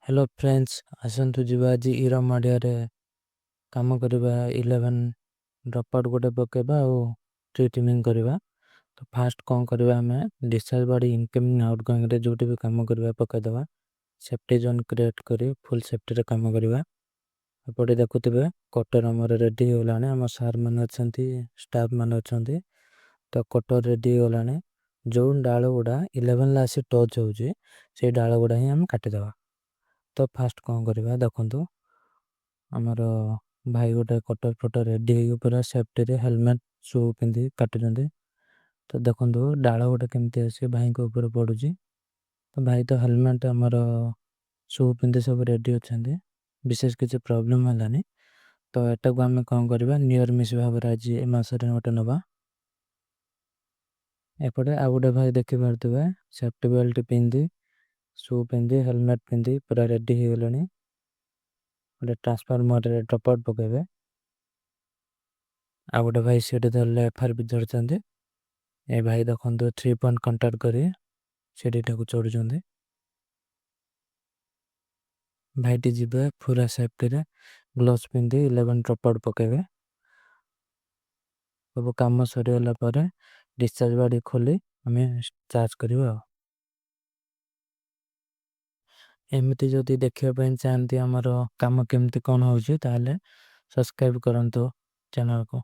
Hello friends आसतु ଯିବା ଆଜି ଇରା ମାଡିଆରେ କାମ କରିବା 11 ଡ୍ରପ୍ ଆଉଟ୍ ଗୋଟେ ପକେଇବା ଆଉ ଟ୍ରିଟମେଣ୍ଟ କରିବା। ତ ଫାଷ୍ଟ କ'ଣ କରିବା ଆମେ ଡିସଚାର୍ଜ ବଡ଼ି ଇନକମିଂ ଆଉଟଗୋଇଂରେ ଯେଉଁଠି ବି କାମ କରିବା ପକାଇଦେବା। ସେଫ୍ଟି ଜୋନ୍ କ୍ରିଏଟ୍ କରି ଫୁଲ୍ ସେଫ୍ଟିରେ କାମ କରିବା। ଏପଟେ ଦେଖୁଥିବେ କଟର ଆମର ରେଡ଼ି ହେଇଗଲାଣି। ଆମ ସାର୍ ମାନେ ଅଛନ୍ତି, ଷ୍ଟାଫ୍ ମାନେ ଅଛନ୍ତି। ତ କଟର ରେଡ଼ି ହେଇଗଲାଣି। ଯେଉଁ ଡାଳ ଗୁଡ଼ା 11ରେ ଆସି ଟଚ୍ ହେଉଛି ସେଇ ଡାଳ ଗୁଡ଼ା ହିଁ ଆମେ କାଟିଦେବା। ତ ଫାଷ୍ଟ କ'ଣ କରିବା ଦେଖନ୍ତୁ, ଆମର ଭାଇ ଗୋଟେ କଟର ଫଟର ରେଡ଼ି ହେଇକି ପୁରା ସେଫ୍ଟିରେ ହେଲମେଟ୍ ସୁ ପିନ୍ଧି କାଟୁଛନ୍ତି। ତ ଦେଖନ୍ତୁ ଡାଳ ଗୋଟେ କେମିତି ଆସି ଭାଇଙ୍କ ଉପରେ ପଡ଼ୁଛି। ତ ଭାଇ ତ ହେଲମେଟ୍ ଆମର ସୁ ପିନ୍ଧି ସବୁ ରେଡ଼ି ଅଛନ୍ତି, ବିଶେଷ କିଛି ପ୍ରୋବ୍ଲେମ୍ ହେଲାନି। ତ ଏଟାକୁ ଆମେ କ'ଣ କରିବା ନିୟର ମିସ୍ ଭାବରେ ଆଜି ଏ ମାସରେ ଗୋଟେ ନେବା। ଏପଟେ ଆଉ ଗୋଟେ ଭାଇ ଦେଖିପାରୁଥିବେ ସେଫ୍ଟି ବେଲ୍ଟ ପିନ୍ଧି ସୁ ପିନ୍ଧି ହେଲମେଟ୍ ପିନ୍ଧି ପୁରା ରେଡ଼ି ହେଇଗଲେଣି। ଗୋଟେ ଟ୍ରାନ୍ସଫର୍ମରରେ ଡ୍ରପ୍ ଆଉଟ୍ ପକାଇବେ। ଆଉ ଗୋଟେ ଭାଇ ସିଟି ଧରିଲେ FRP ଧରିଛନ୍ତି। ଏ ଭାଇ ଦେଖନ୍ତୁ 3 ପଏଣ୍ଟ କଣ୍ଟାକ୍ଟ କରି ସିଡ଼ିଟାକୁ ଚଢ଼ୁଛନ୍ତି। ଭାଇଟି ଯିବେ ପୁରା ସେଫ୍ଟିରେ ଗ୍ଲୋଭ୍ସ ପିନ୍ଧି 11 ଡ୍ରପ୍ ଆଉଟ୍ ପକାଇବେ। ସବୁ କାମ ସରିଗଲା ପରେ ଡିସଚାର୍ଜ ବାଡ଼ି ଖୋଲି ଆମେ ଚାର୍ଜ କରିବା ଆଉ। ଏମିତି ଯଦି ଦେଖିବା ପାଇଁ ଚାହାନ୍ତି ଆମର କାମ କେମିତି କ'ଣ ହେଉଛି ତାହେଲେ ସବସ୍କ୍ରାଇବ୍ କରନ୍ତୁ ଚ୍ୟାନେଲକୁ।